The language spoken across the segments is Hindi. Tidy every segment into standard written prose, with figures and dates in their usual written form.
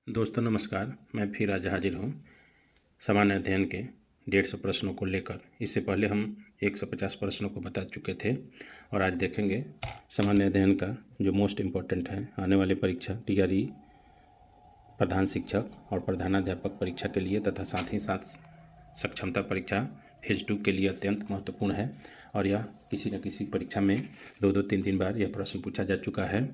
दोस्तों नमस्कार। मैं फिर आज हाजिर हूँ सामान्य अध्ययन के 150 प्रश्नों को लेकर। इससे पहले हम 150 प्रश्नों को बता चुके थे और आज देखेंगे सामान्य अध्ययन का जो मोस्ट इम्पोर्टेंट है आने वाले परीक्षा टीआरई प्रधान शिक्षक और प्रधानाध्यापक परीक्षा के लिए तथा साथ ही साथ सक्षमता परीक्षा फेज 2 के लिए अत्यंत महत्वपूर्ण है। और यह किसी न किसी परीक्षा में 2-3 बार यह प्रश्न पूछा जा चुका है।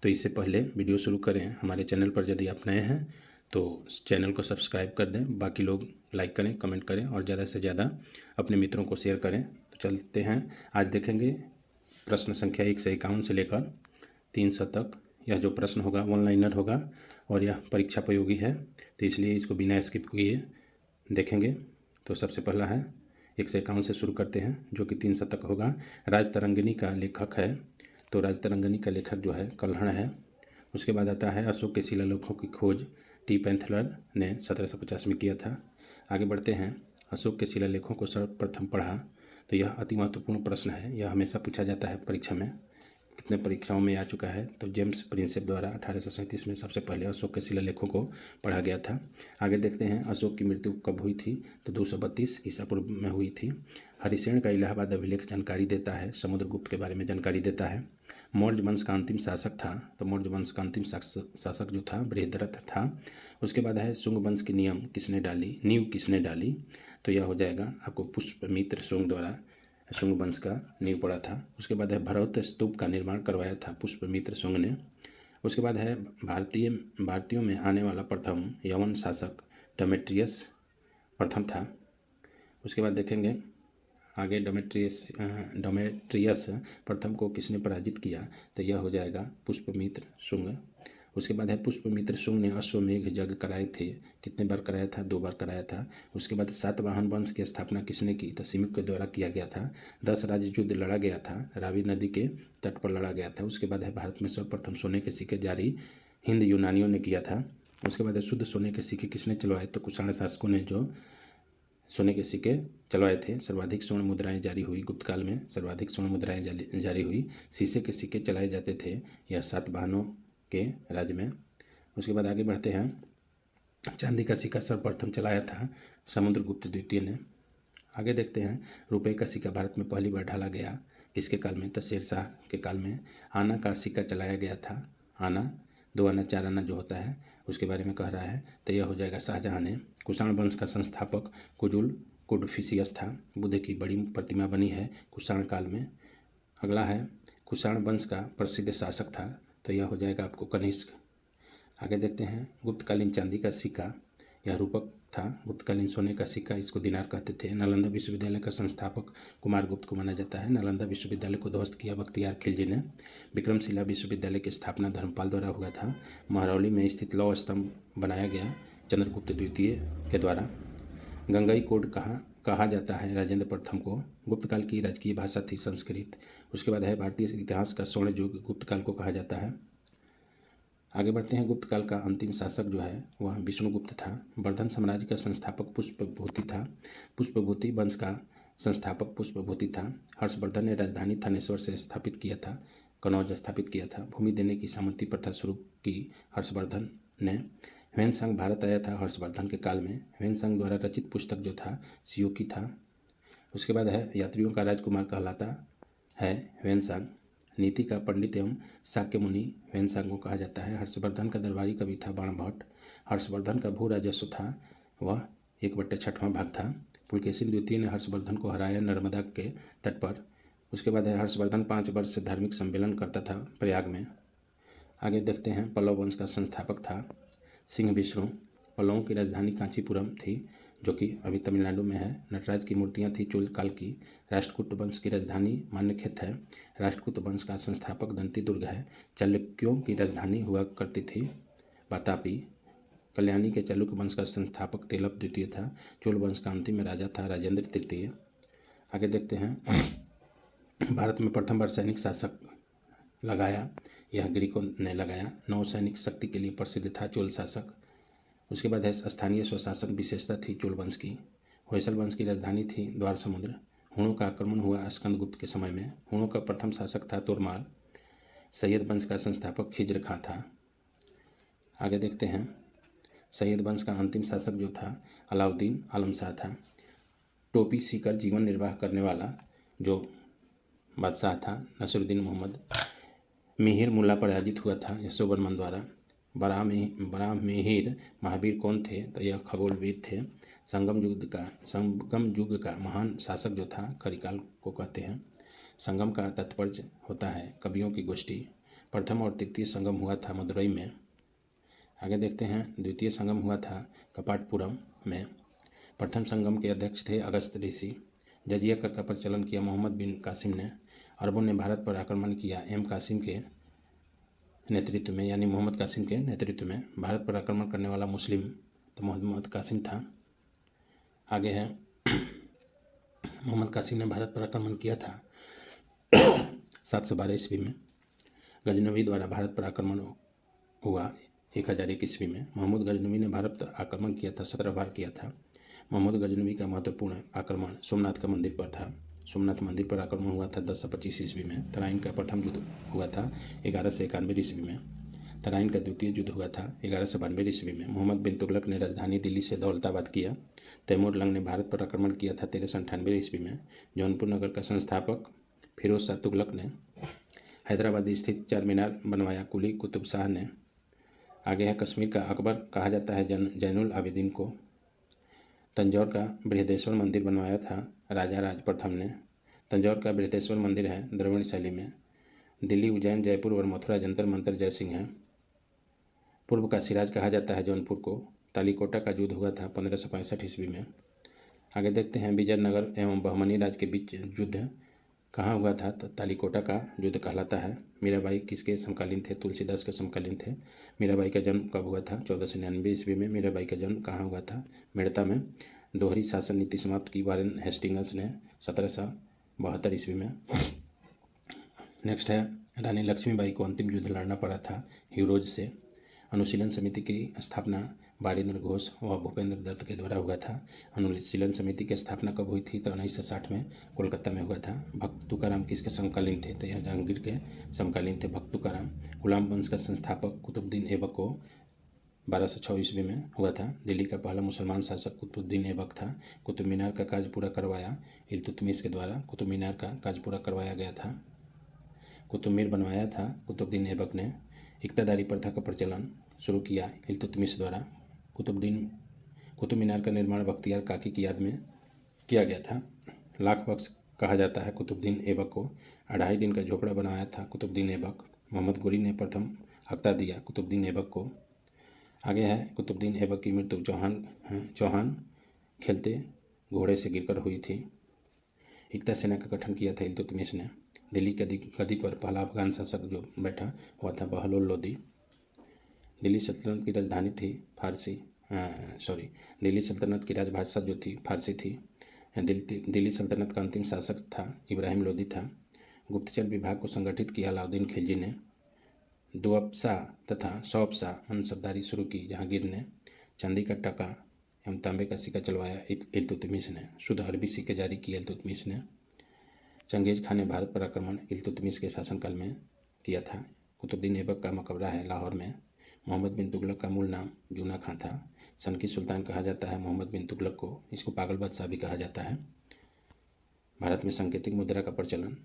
तो इससे पहले वीडियो शुरू करें, हमारे चैनल पर यदि आप नए हैं तो चैनल को सब्सक्राइब कर दें, बाकी लोग लाइक करें, कमेंट करें और ज़्यादा से ज़्यादा अपने मित्रों को शेयर करें। तो चलते हैं, आज देखेंगे प्रश्न संख्या 151 से लेकर 300 तक। यह जो प्रश्न होगा वन लाइनर होगा और यह परीक्षा उपयोगी है, तो इसलिए इसको बिना स्किप किए देखेंगे। तो सबसे पहला है 151 से शुरू करते हैं जो कि 300 तक होगा। राजतरंगिणी का लेखक है, तो राजतरंगिणी का लेखक जो है कल्हड़ है। उसके बाद आता है अशोक के शिलालेखों की खोज टी पैंथलर ने 1750 में किया था। आगे बढ़ते हैं, अशोक के शिलालेखों को सर्वप्रथम पढ़ा। तो यह अति महत्वपूर्ण प्रश्न है, यह हमेशा पूछा जाता है परीक्षा में, कितने परीक्षाओं में आ चुका है। तो जेम्स प्रिंसेप द्वारा 1837 में सबसे पहले अशोक के शिलालेखों को पढ़ा गया था। आगे देखते हैं अशोक की मृत्यु कब हुई थी, तो 232 ईसा पूर्व में हुई थी। हरिसेन का इलाहाबाद अभिलेख जानकारी देता है, समुद्रगुप्त के बारे में जानकारी देता है। मौर्य वंश का अंतिम शासक था, तो मौर्य वंश का अंतिम शासक जो था बृहद्रथ था। उसके बाद है शुंग वंश की नींव किसने डाली, तो यह हो जाएगा आपको पुष्पमित्र शुंग द्वारा शुंग वंश का नींव पड़ा था। उसके बाद है भरौत स्तूप का निर्माण करवाया था पुष्पमित्र शुंग ने। उसके बाद है भारतीयों में आने वाला प्रथम यवन शासक डेमेट्रियस प्रथम था। उसके बाद देखेंगे आगे डेमेट्रियस प्रथम को किसने पराजित किया, तो यह हो जाएगा पुष्पमित्र शुंग। उसके बाद है पुष्पमित्र शुंग ने अश्वमेघ यज्ञ कराए थे, कितने बार कराया था, 2 बार कराया था। उसके बाद सातवाहन वंश की स्थापना किसने की, तो सिमुक के द्वारा किया गया था। 10 राज्य युद्ध लड़ा गया था, रावी नदी के तट पर लड़ा गया था। उसके बाद है भारत में सर्वप्रथम सोने के सिक्के जारी हिंद यूनानियों ने किया था। उसके बाद है शुद्ध सोने के सिक्के किसने चलवाए, तो कुषाण शासकों ने जो सोने के सिक्के चलवाए थे। सर्वाधिक स्वर्ण मुद्राएं जारी हुई गुप्त काल में, सर्वाधिक स्वर्ण मुद्राएं जारी हुई। शीशे के सिक्के चलाए जाते थे यह सातवाहनों के राज्य में। उसके बाद आगे बढ़ते हैं, चांदी का सिक्का सर्वप्रथम चलाया था समुद्रगुप्त द्वितीय ने। आगे देखते हैं, रुपये का सिक्का भारत में पहली बार ढाला गया किसके काल में, तो शेरशाह के काल में। आना का सिक्का चलाया गया था, आना 2 आना 4 आना जो होता है उसके बारे में कह रहा है, तो यह हो जाएगा शाहजहाँ ने। कुषाण वंश का संस्थापक कुजुल कुडफिसियस था, बुद्ध की बड़ी प्रतिमा बनी है कुषाण काल में। अगला है कुषाण वंश का प्रसिद्ध शासक था, तो यह हो जाएगा आपको कनिष्क। आगे देखते हैं, गुप्तकालीन चांदी का सिक्का यह रूपक था, गुप्तकालीन सोने का सिक्का इसको दिनार कहते थे। नालंदा विश्वविद्यालय का संस्थापक कुमारगुप्त को माना जाता है। नालंदा विश्वविद्यालय को ध्वस्त किया बख्तियार खिलजी ने। विक्रमशिला विश्वविद्यालय की स्थापना धर्मपाल द्वारा हुआ था। महरौली में स्थित लौह स्तंभ बनाया गया चंद्रगुप्त द्वितीय के द्वारा। गंगई कोड कहा जाता है राजेंद्र प्रथम को। गुप्तकाल की राजकीय भाषा थी संस्कृत। उसके बाद है भारतीय इतिहास का स्वर्ण युग गुप्तकाल को कहा जाता है। आगे बढ़ते हैं, गुप्तकाल का अंतिम शासक जो है वह विष्णुगुप्त था। वर्धन साम्राज्य का संस्थापक पुष्पभूति था, पुष्पभूति वंश का संस्थापक पुष्पभूति था। हर्षवर्धन ने राजधानी थानेश्वर से स्थापित किया था, कनौज स्थापित किया था। भूमि देने की सामंती प्रथा शुरू की हर्षवर्धन ने। ह्वेनसांग भारत आया था हर्षवर्धन के काल में। ह्वेनसांग द्वारा रचित पुस्तक जो था सियोकी था। उसके बाद है यात्रियों का राजकुमार कहलाता है ह्वेनसांग। नीति का पंडित एवं शाक्य मुनि ह्वेनसांग को कहा जाता है। हर्षवर्धन का दरबारी कवि था बाणभट्ट। हर्षवर्धन का भू राजस्व था वह 1/6वां भाग था। पुलकेशिन द्वितीय ने हर्षवर्धन को हराया नर्मदा के तट पर। उसके बाद है हर्षवर्धन 5 वर्ष से धार्मिक सम्मेलन करता था प्रयाग में। आगे देखते हैं, पल्लव वंश का संस्थापक था सिंह विष्णु। पल्लवों की राजधानी कांचीपुरम थी जो कि अभी तमिलनाडु में है। नटराज की मूर्तियां थी चोल काल की। राष्ट्रकूट वंश की राजधानी मान्यखेत है। राष्ट्रकूट वंश का संस्थापक दंती दुर्ग है। चालुक्यों की राजधानी हुआ करती थी वातापी। कल्याणी के चालुक्य वंश का संस्थापक तेलप द्वितीय था। चोल वंश का अंतिम राजा था राजेंद्र तृतीय। आगे देखते हैं, भारत में प्रथम बार सैनिक शासक लगाया, यह ग्रीकों ने लगाया। नौसैनिक शक्ति के लिए प्रसिद्ध था चोल शासक। उसके बाद है स्थानीय स्वशासन विशेषता थी चोल वंश की। होयसल वंश की राजधानी थी द्वार समुद्र। हुणों का आक्रमण हुआ स्कंदगुप्त के समय में। हुणों का प्रथम शासक था तोरमाल। सैयद वंश का संस्थापक खिज्र खां था। आगे देखते हैं, सैयद वंश का अंतिम शासक जो था अलाउद्दीन आलम शाह था। टोपी सीकर जीवन निर्वाह करने वाला जो बादशाह था नसीरुद्दीन मोहम्मद। मिहिर मुल्ला पराजित हुआ था यशोवर्मन द्वारा। बराहमिहिर महावीर कौन थे? तो यह खगोलविद थे। संगम युग का महान शासक जो था करिकाल को कहते हैं। संगम का तात्पर्य होता है कवियों की गोष्ठी। प्रथम और तृतीय संगम हुआ था मदुरई में। आगे देखते हैं, द्वितीय संगम हुआ था कपाटपुरम में। प्रथम संगम के अध्यक्ष थे अगस्त ऋषि। जजिया कर का प्रचलन किया मोहम्मद बिन कासिम ने। अरबों ने भारत पर आक्रमण किया एम कासिम के नेतृत्व में, यानी मोहम्मद कासिम के नेतृत्व में। भारत पर आक्रमण करने वाला मुस्लिम तो मोहम्मद कासिम था। आगे है, मोहम्मद कासिम ने भारत पर आक्रमण किया था 712 ईस्वी में। गजनवी द्वारा भारत पर आक्रमण हुआ 1001 ईस्वी में। महमूद गजनवी ने भारत पर आक्रमण किया था, 17 बार किया था। महमूद गजनवी का महत्वपूर्ण आक्रमण सोमनाथ का मंदिर पर था। सोमनाथ मंदिर पर आक्रमण हुआ था 1025 ईस्वी में। तराइन का प्रथम युद्ध हुआ था 1191 ईस्वी में। तराइन का द्वितीय युद्ध हुआ था 1192 ईस्वी में। मोहम्मद बिन तुगलक ने राजधानी दिल्ली से दौलताबाद किया। तैमूर लंग ने भारत पर आक्रमण किया था 1398 ईस्वी में। जौनपुर नगर का संस्थापक फिरोज शाह तुगलक ने। हैदराबाद स्थित चार मीनार बनवाया कुली कुतुब शाह ने। आगे है, कश्मीर का अकबर कहा जाता है जैनुल आबिदीन को। तंजौर का बृहदेश्वर मंदिर बनवाया था राजा राज प्रथम ने। तंजौर का बृहदेश्वर मंदिर है द्रविड़ शैली में। दिल्ली, उज्जैन, जयपुर और मथुरा जंतर मंतर जय सिंह है। पूर्व का सिराज कहा जाता है जौनपुर को। तालीकोटा का युद्ध हुआ था 1565 ईस्वी में। आगे देखते हैं, विजयनगर एवं बहमनी राज के बीच युद्ध कहाँ हुआ था? तो तालीकोटा का युद्ध कहलाता है। मीराबाई किसके समकालीन थे? तुलसीदास के समकालीन थे। मीराबाई का जन्म कब हुआ था? 1499 ईस्वी में। मीराबाई का जन्म कहाँ हुआ था? मेड़ता में। दोहरी शासन नीति समाप्त की वारेन हेस्टिंग्स ने 1772 ईस्वी में। नेक्स्ट है, रानी लक्ष्मीबाई को अंतिम युद्ध लड़ना पड़ा था ह्यूरोज से। अनुशीलन समिति की स्थापना बारिंद्र घोष व भूपेंद्र दत्त के द्वारा हुआ था। अनुशीलन समिति की स्थापना कब हुई थी? तो 1960 में कोलकाता में हुआ था। भक्त तुकाराम किसके समकालीन थे? तो यह जहांगीर के समकालीन थे भक्त तुकाराम। गुलाम वंश का संस्थापक कुतुबुद्दीन ऐबक को 1206 ईस्वी में हुआ था। दिल्ली का पहला मुसलमान शासक कुतुबुद्दीन ऐबक था। कुतुब मीनार का कार्य पूरा करवाया इल्तुतमिश के द्वारा। कुतुब मीनार का कार्य पूरा करवाया गया था। कुतुब मीर बनवाया था कुतुबुद्दीन ऐबक ने। इक्तादारी प्रथा का प्रचलन शुरू किया इल्तुतमिश द्वारा। कुतुब मीनार का निर्माण बख्तियार काकी की याद में किया गया था। लाख बख्श कहा जाता है कुतुबुद्दीन ऐबक को। 2.5 दिन का झोपड़ा बनवाया था कुतुबुद्दीन ऐबक। मोहम्मद गोरी ने प्रथम हफ्ता दिया कुतुबुद्दीन ऐबक को। आगे है, कुतुबुद्दीन ऐबक की मृत्यु चौहान खेलते घोड़े से गिरकर हुई थी। एकता सेना का गठन किया था इल्तुतमिश ने। दिल्ली की गद्दी पर पहला अफगान शासक जो बैठा हुआ था बहलोल लोदी। दिल्ली सल्तनत की राजधानी थी दिल्ली सल्तनत की राजभाषा जो थी फारसी थी। दिल्ली सल्तनत का अंतिम शासक था इब्राहिम लोदी था। गुप्तचर विभाग को संगठित किया अलाउद्दीन खिलजी ने। दुअप्सा तथा सौपसा मनसबदारी शुरू की जहांगीर ने। चांदी का टका एवं तांबे का सिक्का चलवाया इल्तुतमिश ने। शुद्ध अरबी सिक्के जारी किए इल्तुतमिश ने। चंगेज खान ने भारत पर आक्रमण इल्तुतमिश के शासनकाल में किया था। कुतुबुद्दीन ऐबक का मकबरा है लाहौर में। मोहम्मद बिन तुगलक का मूल नाम जूना खां था। सन की सुल्तान कहा जाता है मोहम्मद बिन तुगलक को। इसको पागल बादशाह भी कहा जाता है। भारत में सांकेतिक मुद्रा का प्रचलन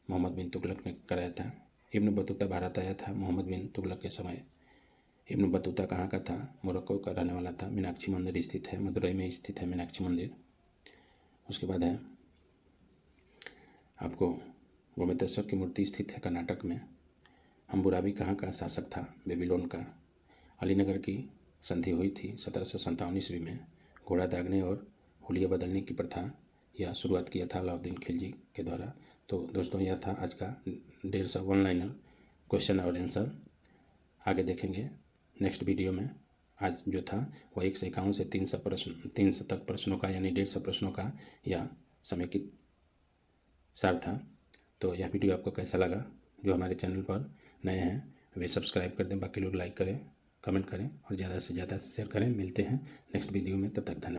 मोहम्मद बिन तुगलक ने कराया था। इब्न बतूता भारत आया था मोहम्मद बिन तुगलक के समय। इब्न बतूता कहाँ का था? मोरक्को का रहने वाला था। मीनाक्षी मंदिर स्थित है, मदुरई में स्थित है मीनाक्षी मंदिर। उसके बाद है आपको गोमतेश्वर की मूर्ति स्थित है कर्नाटक में। हम्बुराबी कहाँ का शासक था? बेबीलोन का। अलीनगर की संधि हुई थी 1757 ईस्वी में। घोड़ा दागने और हुलिया बदलने की प्रथा यह शुरुआत किया था अलाउद्दीन खिलजी के द्वारा। तो दोस्तों यह था आज का 150 वन लाइनर क्वेश्चन और आंसर। आगे देखेंगे नेक्स्ट वीडियो में। आज जो था वह 151 से 300 तक प्रश्नों का यानी 150 प्रश्नों का यह समेकित सार था। तो यह वीडियो आपको कैसा लगा? जो हमारे चैनल पर नए हैं वे सब्सक्राइब कर दें, बाकी लोग लाइक करें, कमेंट करें और ज़्यादा से ज़्यादा शेयर करें। मिलते हैं नेक्स्ट वीडियो में, तब तक धन्यवाद।